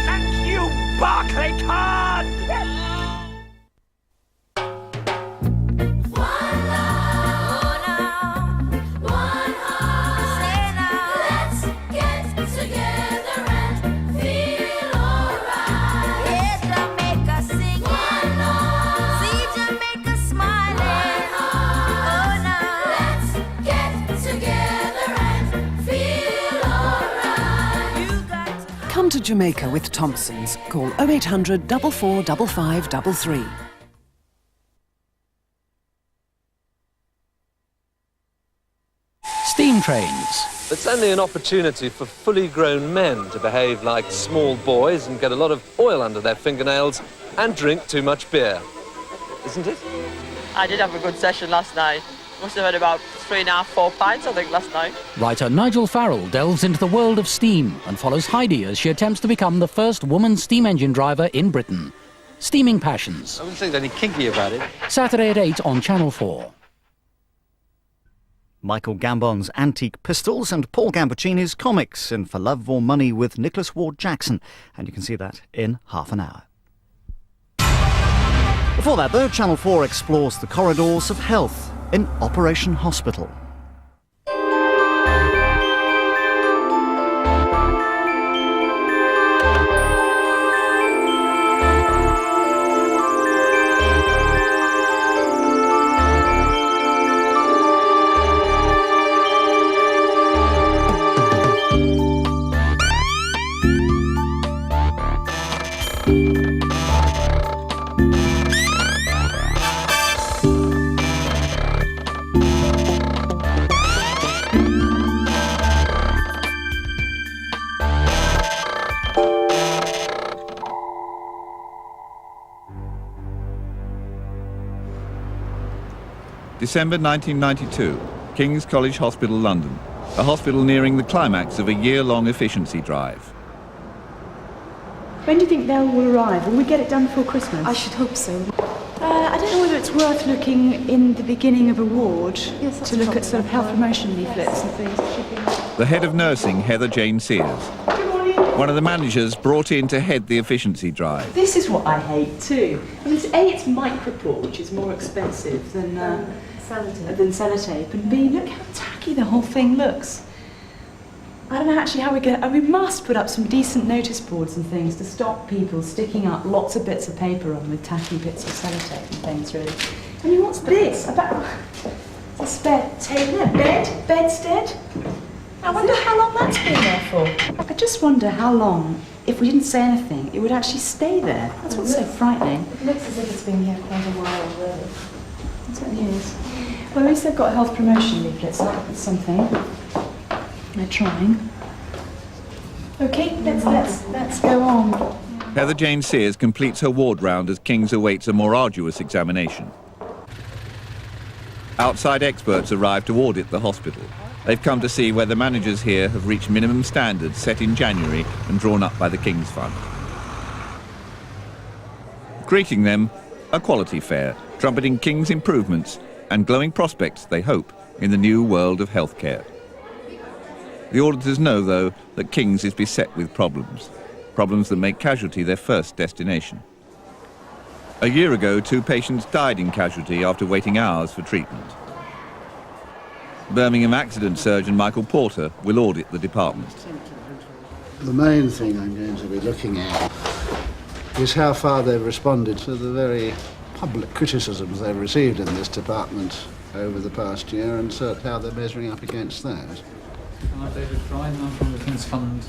Thank you, Barclaycard! Come to Jamaica with Thompson's. Call 0800 445533. Steam trains. It's only an opportunity for fully grown men to behave like small boys and get a lot of oil under their fingernails and drink too much beer. Isn't it? I did have a good session last night. Must have had about 3.5, 4 pints, I think, last night. Writer Nigel Farrell delves into the world of steam and follows Heidi as she attempts to become the first woman steam engine driver in Britain. Steaming Passions. I wouldn't think there's any kinky about it. Saturday at 8 on Channel 4. Michael Gambon's Antique Pistols and Paul Gambaccini's Comics in For Love or Money with Nicholas Ward Jackson. And you can see that in half an hour. Before that, though, Channel 4 explores the corridors of health in Operation Hospital. December 1992, King's College Hospital, London. A hospital nearing the climax of a year-long efficiency drive. When do you think they'll arrive? Will we get it done before Christmas? I should hope so. I don't know whether it's worth looking in the beginning of a ward to look at sort of health promotion leaflets and things. The head of nursing, Heather Jane Sears. Good morning. One of the managers brought in to head the efficiency drive. This is what I hate too. I mean, it's micropore, which is more expensive than sellotape, and B, look how tacky the whole thing looks. I don't know actually how we get. We must put up some decent notice boards and things to stop people sticking up lots of bits of paper on with tacky bits of sellotape and things. Really. I mean, what's this? About a spare table, bedstead. I wonder how long that's been there for. I just wonder how long, if we didn't say anything, it would actually stay there. That's what's so frightening. It looks as if it's been here quite a while, really. It certainly is. Well, at least they've got health promotion leaflets. That's something. They're trying. Okay, let's go on. Heather Jane Sears completes her ward round as King's awaits a more arduous examination. Outside experts arrive to audit the hospital. They've come to see whether managers here have reached minimum standards set in January and drawn up by the King's Fund. Greeting them, a quality fair, trumpeting King's improvements and glowing prospects, they hope, in the new world of healthcare. The auditors know, though, that King's is beset with problems that make casualty their first destination. A year ago, 2 patients died in casualty after waiting hours for treatment. Birmingham accident surgeon Michael Porter will audit the department. The main thing I'm going to be looking at is how far they've responded to the very public criticisms they've received in this department over the past year, and how they're measuring up against that. David Bryan, I'm from the King's Fund.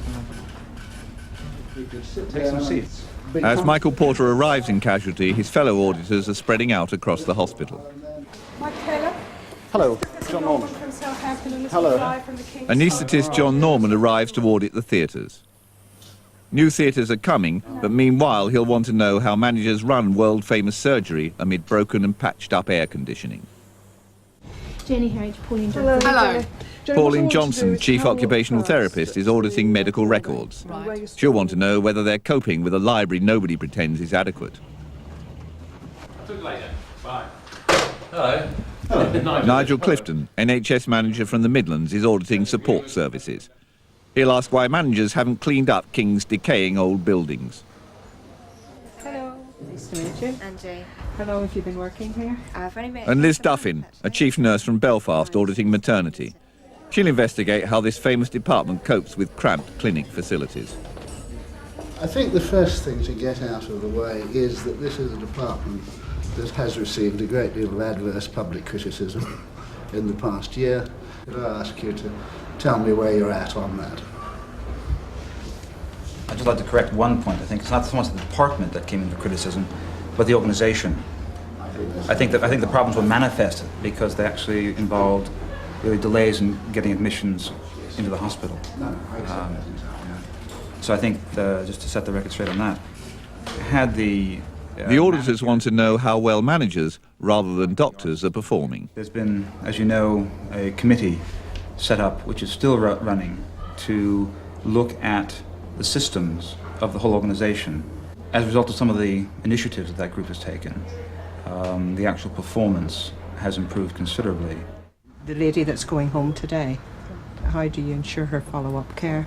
Take some seats. As Michael Porter arrives in casualty, his fellow auditors are spreading out across the hospital. Mike Taylor. Hello, John Norman. Hello. Anaesthetist John Norman arrives to audit the theatres. New theatres are coming, but meanwhile he'll want to know how managers run world-famous surgery amid broken and patched-up air conditioning. Jenny Harridge, Pauline Johnson. Hello. Pauline Johnson, Chief Occupational Therapist, is auditing medical records. She'll want to know whether they're coping with a library nobody pretends is adequate. Talk later. Bye. Hello. Nigel Clifton, NHS manager from the Midlands, is auditing support services. He'll ask why managers haven't cleaned up King's decaying old buildings. Hello. Nice to meet you. Angie. Hello, have you been working here? I've only been... And Liz Duffin, a chief nurse from Belfast auditing maternity. She'll investigate how this famous department copes with cramped clinic facilities. I think the first thing to get out of the way is that this is a department that has received a great deal of adverse public criticism in the past year. Could I ask you to tell me where you're at on that? I'd just like to correct one point. I think it's not so much the department that came into criticism, but the organisation. I think the problems were manifested because they actually involved really delays in getting admissions into the hospital. So I think, just to set the record straight on that, had the auditors want to know how well managers, rather than doctors, are performing. There's been, as you know, a committee set up, which is still running, to look at the systems of the whole organisation. As a result of some of the initiatives that group has taken, the actual performance has improved considerably. The lady that's going home today, how do you ensure her follow-up care?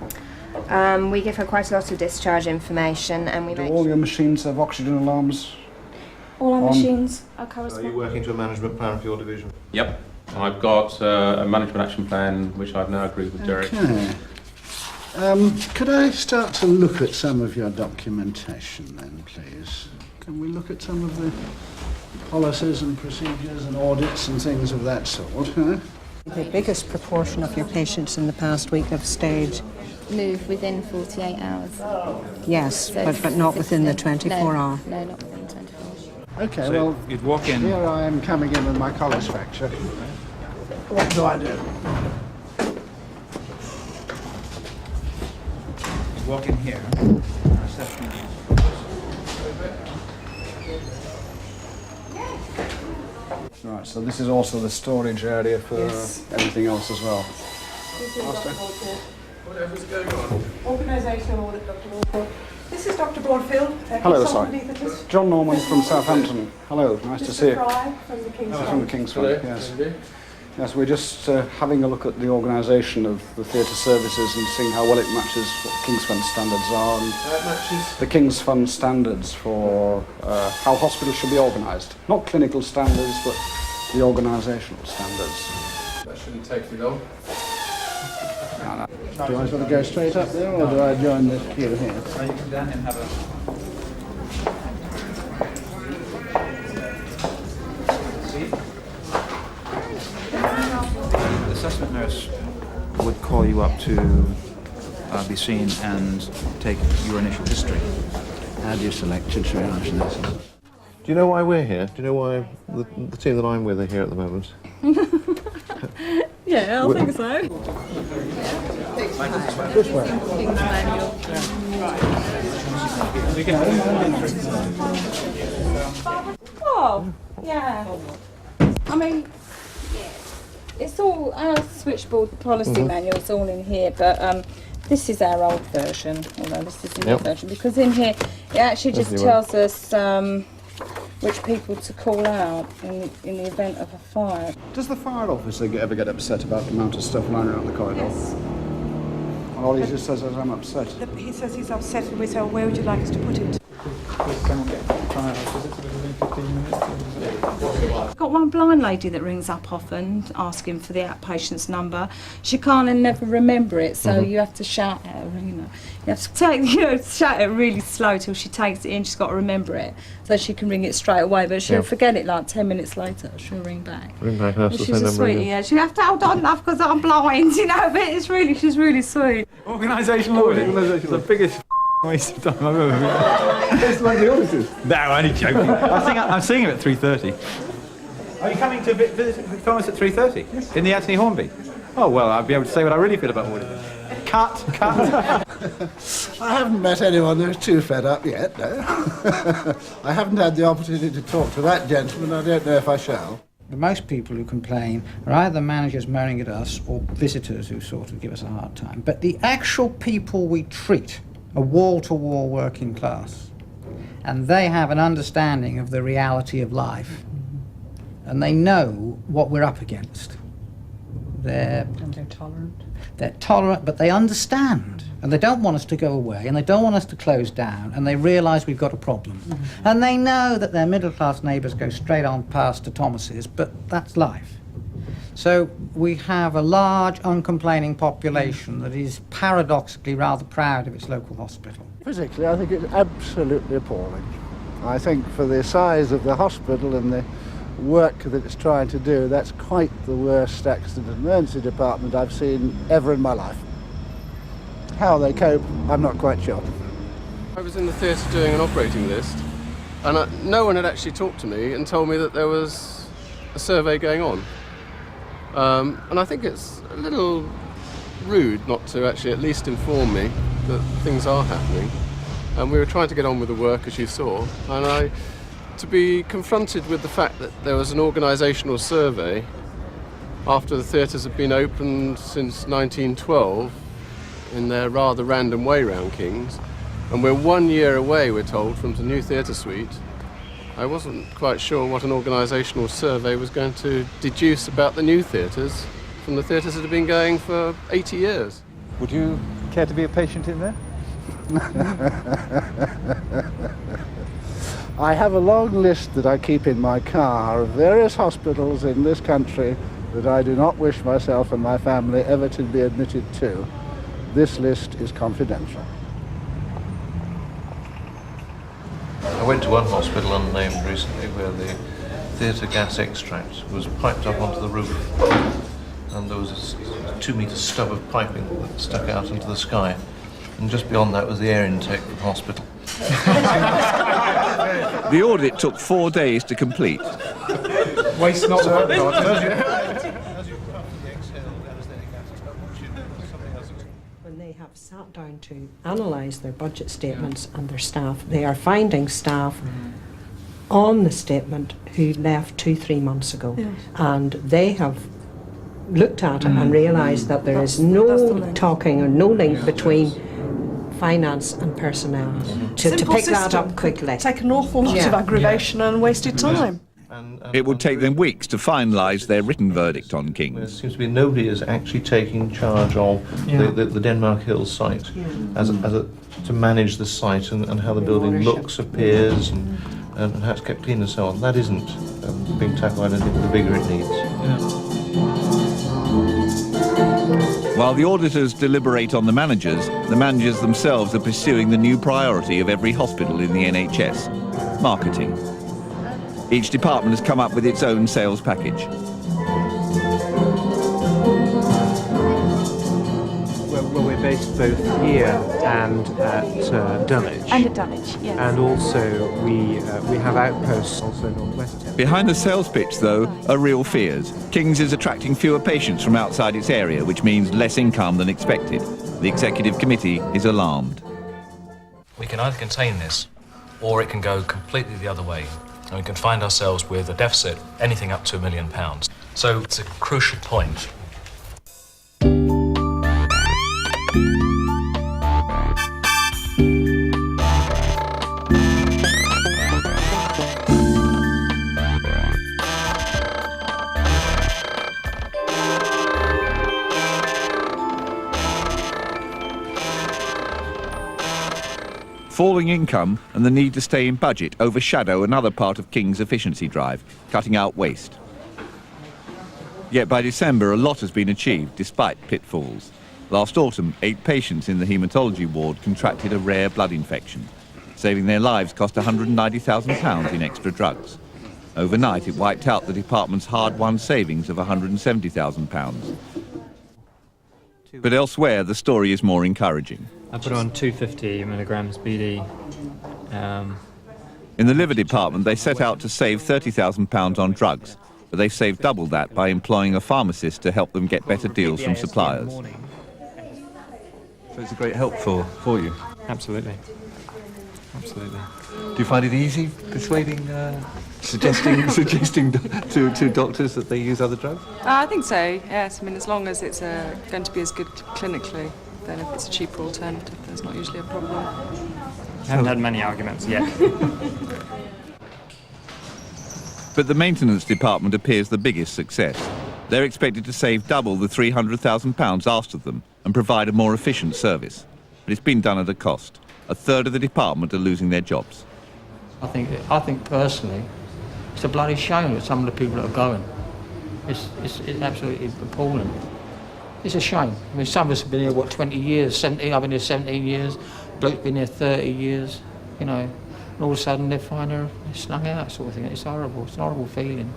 We give her quite a lot of discharge information and we Do make all your machines have oxygen alarms? all our on? machines are Are you corresponding. working to a management plan for your division? Yep. I've got a management action plan which I've now agreed with Derek. Okay. Could I start to look at some of your documentation then, please? Can we look at some of the policies and procedures and audits and things of that sort? Huh? The biggest proportion of your patients in the past week have stayed. Move within 48 hours. Yes, So but not within the 60 24 hour. No, not within 24. Okay, So well, you'd walk in. here I am coming in with my collar's fracture. What do I do? Walk in here. Reception. Right, so this is also the storage area for everything else as well. Whatever's going on. Organisational audit, Dr. Walker. This is Dr. Broadfield. Hello, sorry. John Norman from Southampton. Hello, nice to see you. From the King's From the King's Fund, yes. Yes, we're just having a look at the organisation of the theatre services and seeing how well it matches what the King's Fund standards are. And Matches. the King's Fund standards for how hospitals should be organised. Not clinical standards, but the organisational standards. That shouldn't take me long. Do I sort of go straight up there, or do I join this queue here? So you come down and have a... The assessment nurse would call you up to be seen and take your initial history. How do you select your triage nurses? Do you know why we're here? Do you know why the team that I'm with are here at the moment? Yeah, I think so. This way. Oh, yeah. I mean, it's all our switchboard policy manual's all in here, but this is our old version, although this is the new version, because in here it actually just tells us which people to call out in the event of a fire. Does the fire officer ever get upset about the amount of stuff lying around the corridor? Yes. And all he just says is, I'm upset. He says he's upset and we say, where would you like us to put it? Got one blind lady that rings up often asking for the outpatient's number. She can't and never remember it, so you have to shout at her, you know. You have to shout it really slow till she takes it in. She's got to remember it so she can ring it straight away, but she'll forget it like 10 minutes later. She'll ring back. Ring back and ask She's a sweetie, yeah. She have to hold on enough because I'm blind, you know, but she's really sweet. Organisational audit. It's the biggest waste of time I've ever been. It's like the auditors. No, I'm only joking. I'm seeing him at 3:30. Are you coming to visit Thomas at 3:30? Yes. In the Anthony Hornby? Oh, well, I'll be able to say what I really feel about auditing. Cut. I haven't met anyone who's too fed up yet, no. I haven't had the opportunity to talk to that gentleman. I don't know if I shall. Most people who complain are either managers moaning at us or visitors who sort of give us a hard time. But the actual people we treat are wall-to-wall working class. And they have an understanding of the reality of life. And they know what we're up against. They're tolerant. They're tolerant, but they understand. And they don't want us to go away, and they don't want us to close down, and they realise we've got a problem. Mm-hmm. And they know that their middle-class neighbours go straight on past to Thomas's, but that's life. So we have a large, uncomplaining population that is paradoxically rather proud of its local hospital. Physically, I think it's absolutely appalling. I think for the size of the hospital and the work that it's trying to do, that's quite the worst accident and emergency department I've seen ever in my life. How they cope, I'm not quite sure. I was in the theatre doing an operating list, and no one had actually talked to me and told me that there was a survey going on. And I think it's a little rude not to actually at least inform me that things are happening. And we were trying to get on with the work, as you saw, and to be confronted with the fact that there was an organisational survey after the theatres had been opened since 1912 in their rather random way round King's, and we're 1 year away, we're told, from the new theatre suite. I wasn't quite sure what an organisational survey was going to deduce about the new theatres from the theatres that have been going for 80 years. Would you care to be a patient in there? I have a long list that I keep in my car of various hospitals in this country that I do not wish myself and my family ever to be admitted to. This list is confidential. I went to one hospital unnamed recently where the theatre gas extract was piped up onto the roof, and there was a 2-metre stub of piping that stuck out into the sky, and just beyond that was the air intake of the hospital. The audit took 4 days to complete. Waste not work. When they have sat down to analyse their budget statements and their staff, they are finding staff on the statement who left 2-3 months ago, and they have looked at it and realised that there is no talking or no link between finance and personnel to pick that up quickly. Take an awful lot of aggravation and wasted time. It would take them weeks to finalise their written verdict on King's. There seems to be nobody is actually taking charge of the Denmark Hills site to manage the site and how the building looks, appears, and how it's kept clean and so on. That isn't being tackled, I don't think, with the vigour it needs. While the auditors deliberate on the managers themselves are pursuing the new priority of every hospital in the NHS: marketing. Each department has come up with its own sales package. Well, we're based both here and at Dulwich. And at Dulwich, yes. And also we have outposts also northwest. Behind the sales pitch, though, are real fears. King's is attracting fewer patients from outside its area, which means less income than expected. The executive committee is alarmed. We can either contain this, or it can go completely the other way. And we can find ourselves with a deficit anything up to £1 million. So it's a crucial point. Falling income and the need to stay in budget overshadow another part of King's efficiency drive: cutting out waste. Yet by December, a lot has been achieved despite pitfalls. Last autumn, 8 patients in the haematology ward contracted a rare blood infection. Saving their lives cost £190,000 in extra drugs. Overnight, it wiped out the department's hard-won savings of £170,000. But elsewhere, the story is more encouraging. I put on 250 milligrams BD. In the liver department, they set out to save £30,000 on drugs, but they've saved double that by employing a pharmacist to help them get better deals from suppliers. So it's a great help for you? Absolutely. Absolutely. Do you find it easy persuading, suggesting to doctors that they use other drugs? I think so, yes. I mean, as long as it's going to be as good clinically, then if it's a cheaper alternative, there's not usually a problem. I haven't had many arguments yet. But the maintenance department appears the biggest success. They're expected to save double the £300,000 asked of them and provide a more efficient service. But it's been done at a cost. A third of the department are losing their jobs. I think personally, it's a bloody shame that some of the people that are going. It's absolutely appalling. It's a shame. I mean, some of us have been here, 20 years, 17, I've been here 17 years, bloke's been here 30 years, and all of a sudden they find they're snung out, sort of thing. It's horrible. It's an horrible feeling.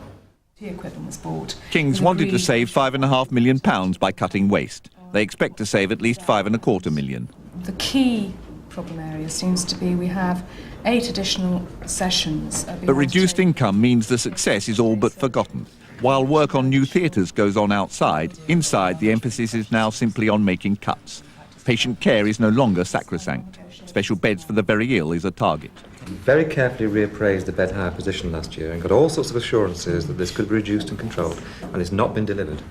The equipment was bought. Kings wanted to save £5.5 million by cutting waste. They expect to save at least £5.25 million. The key problem area seems to be we have 8 additional sessions. But reduced income means the success is all but forgotten. While work on new theatres goes on outside, inside the emphasis is now simply on making cuts. Patient care is no longer sacrosanct. Special beds for the very ill is a target. We very carefully reappraised the bed hire position last year and got all sorts of assurances that this could be reduced and controlled, and it's not been delivered.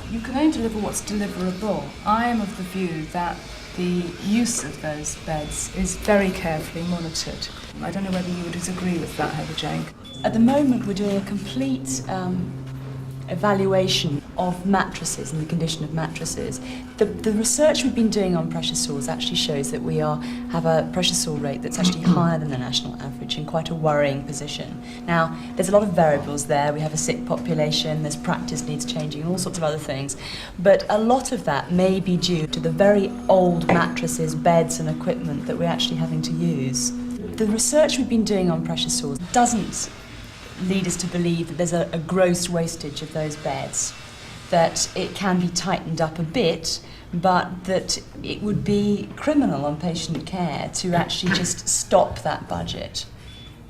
You can only deliver what's deliverable. I am of the view that the use of those beds is very carefully monitored. I don't know whether you would disagree with that, Heather Jane. At the moment, we're doing a complete evaluation of mattresses and the condition of mattresses. The research we've been doing on pressure sores actually shows that we have a pressure sore rate that's actually higher than the national average in quite a worrying position. Now, there's a lot of variables there. We have a sick population, there's practice needs changing, and all sorts of other things. But a lot of that may be due to the very old mattresses, beds and equipment that we're actually having to use. The research we've been doing on pressure sores doesn't lead us to believe that there's a gross wastage of those beds, that it can be tightened up a bit, but that it would be criminal on patient care to actually just stop that budget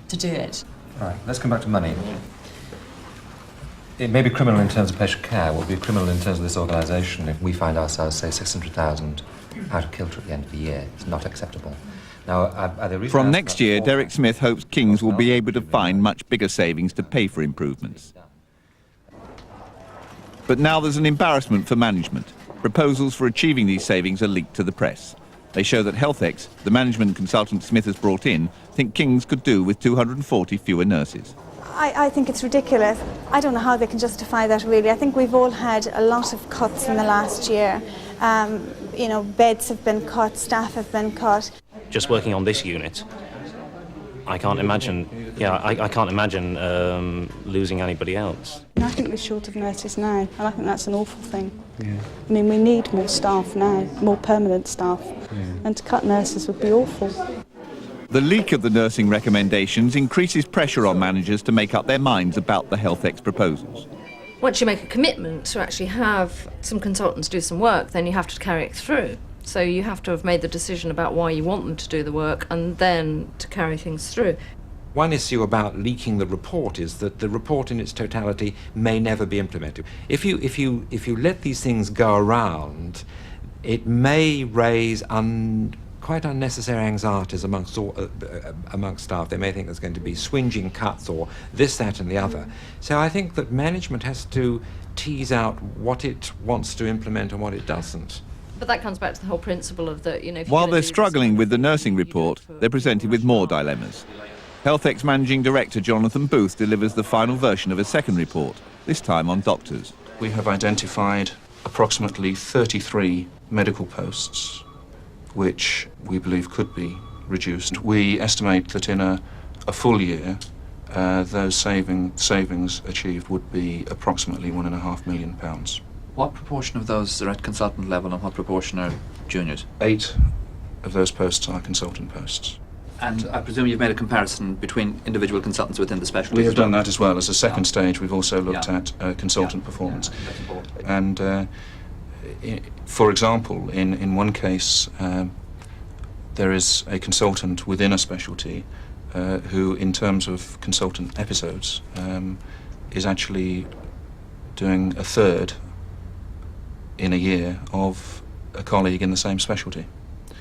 to do it. All right, let's come back to money. It may be criminal in terms of patient care. It will be criminal in terms of this organisation if we find ourselves, say, 600,000 out of kilter at the end of the year. It's not acceptable. Now, from next year, Derek Smith hopes Kings will be able to find much bigger savings to pay for improvements. But now there's an embarrassment for management. Proposals for achieving these savings are leaked to the press. They show that HealthX, the management consultant Smith has brought in, think Kings could do with 240 fewer nurses. I think it's ridiculous. I don't know how they can justify that, really. I think we've all had a lot of cuts in the last year. Beds have been cut, staff have been cut. Just working on this unit, I can't imagine. I can't imagine losing anybody else. I think we're short of nurses now, and I think that's an awful thing. Yeah. I mean, we need more staff now, more permanent staff, and to cut nurses would be awful. The leak of the nursing recommendations increases pressure on managers to make up their minds about the HealthX proposals. Once you make a commitment to actually have some consultants do some work, then you have to carry it through. So you have to have made the decision about why you want them to do the work and then to carry things through. One issue about leaking the report is that the report in its totality may never be implemented. If you let these things go around, it may raise quite unnecessary anxieties amongst staff. They may think there's going to be swinging cuts or this, that and the other. So I think that management has to tease out what it wants to implement and what it doesn't. But that comes back to the whole principle of that, While they're struggling with the nursing report, they're presented with more dilemmas. HealthX Managing Director Jonathan Booth delivers the final version of a second report, this time on doctors. We have identified approximately 33 medical posts which we believe could be reduced. We estimate that in a full year, those savings achieved would be approximately £1.5 million. What proportion of those are at consultant level and what proportion are juniors? 8 of those posts are consultant posts. And I presume you've made a comparison between individual consultants within the specialty? We have done that as well. As a second stage, we've also looked at consultant performance. And for example, in one case, there is a consultant within a specialty who, in terms of consultant episodes, is actually doing a third in a year of a colleague in the same specialty.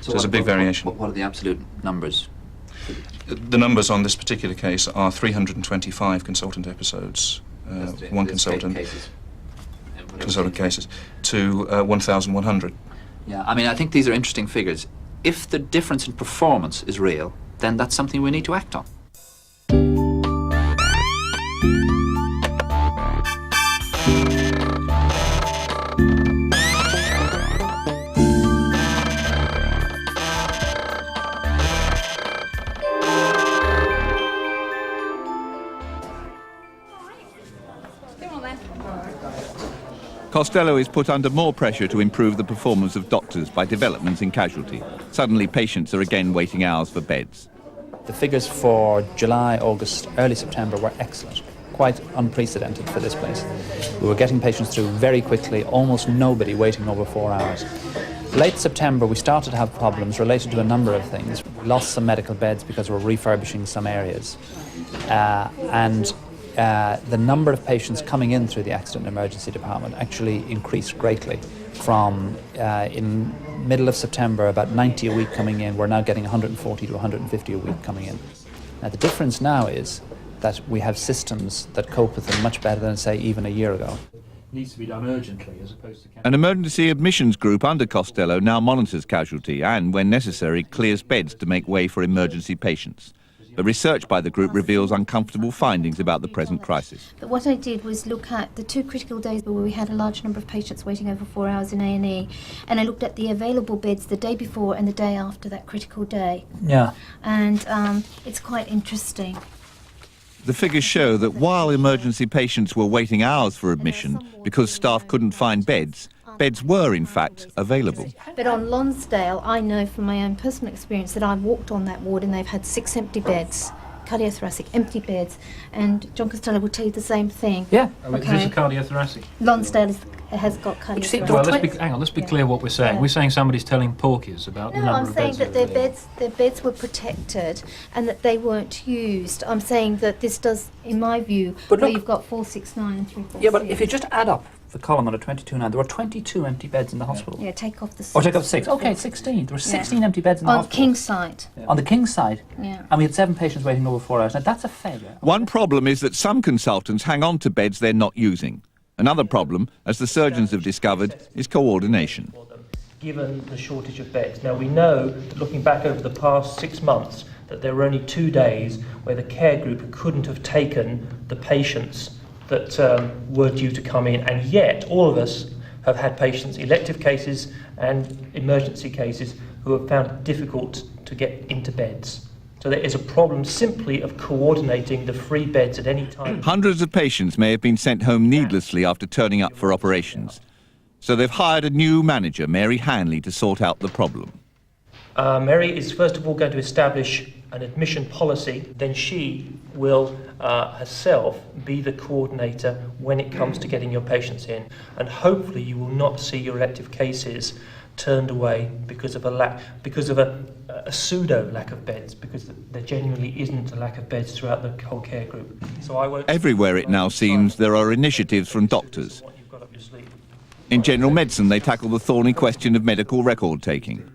So there's a big variation. What are the absolute numbers? The numbers on this particular case are 325 consultant episodes, one consultant, consultant cases, to 1,100. Yeah, I mean, I think these are interesting figures. If the difference in performance is real, then that's something we need to act on. Costello is put under more pressure to improve the performance of doctors by developments in casualty. Suddenly, patients are again waiting hours for beds. The figures for July, August, early September were excellent, quite unprecedented for this place. We were getting patients through very quickly, almost nobody waiting over 4 hours. Late September, we started to have problems related to a number of things. We lost some medical beds because we were refurbishing some areas. The number of patients coming in through the accident and emergency department actually increased greatly. From in middle of September, about 90 a week coming in, we're now getting 140 to 150 a week coming in. Now the difference now is that we have systems that cope with them much better than, say, even a year ago. Needs to be done urgently as opposed to... An emergency admissions group under Costello now monitors casualty and, when necessary, clears beds to make way for emergency patients. But research by the group reveals uncomfortable findings about the present crisis. But what I did was look at the 2 critical days where we had a large number of patients waiting over 4 hours in A&E, and I looked at the available beds the day before and the day after that critical day. Yeah. And it's quite interesting. The figures show that while emergency patients were waiting hours for admission because staff couldn't find beds, beds were, in fact, available. But on Lonsdale, I know from my own personal experience that I've walked on that ward and they've had 6 empty beds, cardiothoracic, empty beds, and John Costello will tell you the same thing. Yeah. Is this a cardiothoracic? Lonsdale has got cardiothoracic. Well, let's be clear what we're saying. Yeah. We're saying somebody's telling porkies about the No, number I'm of saying beds. that their beds were protected and that they weren't used. I'm saying that this does, in my view, But where look- you've got 469 and 346. Yeah, but if you just add up the column under 22.9, there were 22 empty beds in the hospital. Yeah, take off the 6. Or take off 6. Okay, 16. There were 16 empty beds in the on hospital. King's side. On the King's side. Yeah. And we had 7 patients waiting over 4 hours. Now, that's a failure. One problem is that some consultants hang on to beds they're not using. Another problem, as the surgeons have discovered, is coordination. Given the shortage of beds. Now we know that looking back over the past 6 months that there were only 2 days where the care group couldn't have taken the patients that were due to come in, and yet all of us have had patients, elective cases and emergency cases, who have found it difficult to get into beds. So there is a problem simply of coordinating the free beds at any time. Hundreds of patients may have been sent home needlessly after turning up for operations. So they've hired a new manager, Mary Hanley, to sort out the problem. Mary is first of all going to establish an admission policy, then she will herself be the coordinator when it comes to getting your patients in. And hopefully you will not see your elective cases turned away because of a pseudo lack of beds, because there genuinely isn't a lack of beds throughout the whole care group. So I won't... Everywhere, it now seems, there are initiatives from doctors. In general medicine, they tackle the thorny question of medical record taking.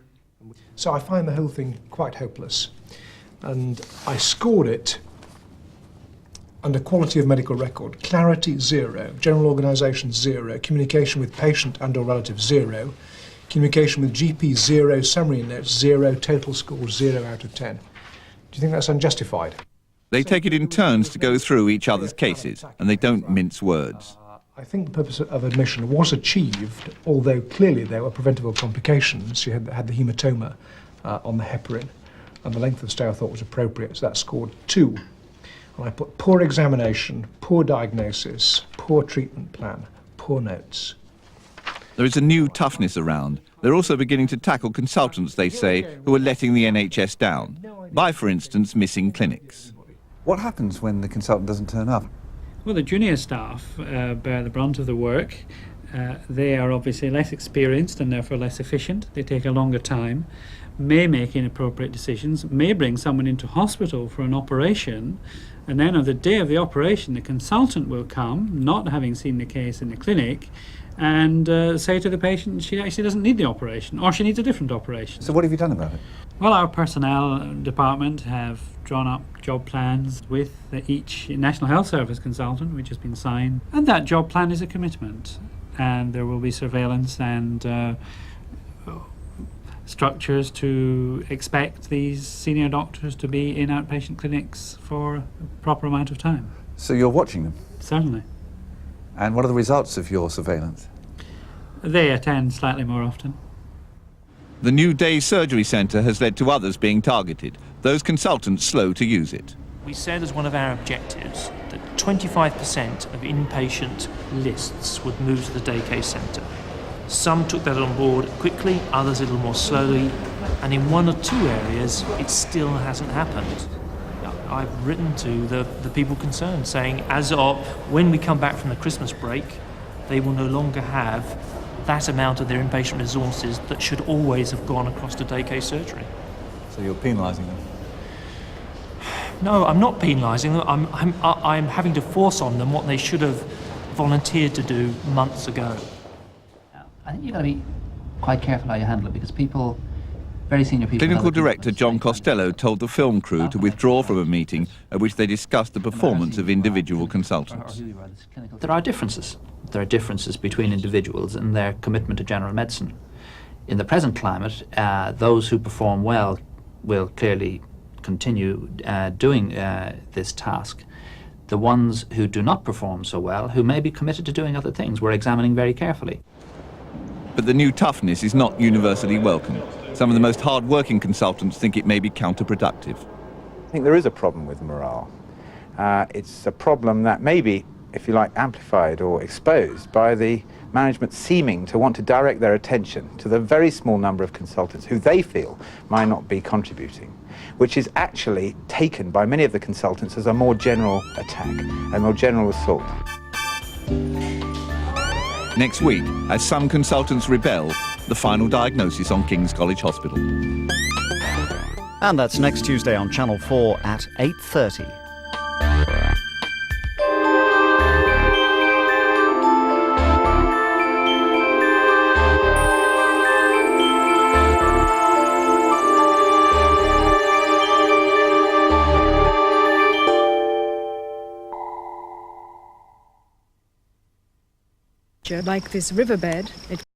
So I find the whole thing quite hopeless. And I scored it under quality of medical record. Clarity, 0. General organisation, 0. Communication with patient and or relative, 0. Communication with GP, 0. Summary notes, 0. Total score, 0 out of 10. Do you think that's unjustified? They take it in turns to go through each other's cases, and they don't mince words. I think the purpose of admission was achieved, although clearly there were preventable complications. She had the hematoma on the heparin, and the length of stay I thought was appropriate, so that scored 2. And I put poor examination, poor diagnosis, poor treatment plan, poor notes. There is a new toughness around. They're also beginning to tackle consultants, they say, who are letting the NHS down, by, for instance, missing clinics. What happens when the consultant doesn't turn up? Well, the junior staff bear the brunt of the work. They are obviously less experienced and therefore less efficient. They take a longer time, may make inappropriate decisions, may bring someone into hospital for an operation, and then on the day of the operation the consultant will come, not having seen the case in the clinic, and say to the patient she actually doesn't need the operation, or she needs a different operation. So what have you done about it? Well, our personnel department have drawn up job plans with each National Health Service consultant, which has been signed, and that job plan is a commitment, and there will be surveillance and structures to expect these senior doctors to be in outpatient clinics for a proper amount of time. So you're watching them? Certainly. And what are the results of your surveillance? They attend slightly more often. The new day surgery centre has led to others being targeted, those consultants slow to use it. We said as one of our objectives that 25% of inpatient lists would move to the day case centre. Some took that on board quickly, others a little more slowly, and in one or two areas it still hasn't happened. I've written to the people concerned saying as of when we come back from the Christmas break, they will no longer have that amount of their inpatient resources that should always have gone across to day case surgery. So you're penalising them? No, I'm not penalising them. I'm having to force on them what they should have volunteered to do months ago. I think you've got to be quite careful how you handle it, because people, very senior people... Clinical Director John Costello told the film crew to withdraw from a meeting at which they discussed the performance of individual consultants. There are differences. There are differences between individuals and their commitment to general medicine. In the present climate, those who perform well will clearly continue doing this task. The ones who do not perform so well, who may be committed to doing other things, we're examining very carefully. But the new toughness is not universally welcome. Some of the most hard-working consultants think it may be counterproductive. I think there is a problem with morale. It's a problem that may be, if you like, amplified or exposed by the management seeming to want to direct their attention to the very small number of consultants who they feel might not be contributing, which is actually taken by many of the consultants as a more general attack, a more general assault. Next week, as some consultants rebel, the final diagnosis on King's College Hospital. And that's next Tuesday on Channel 4 at 8:30. Like this riverbed, it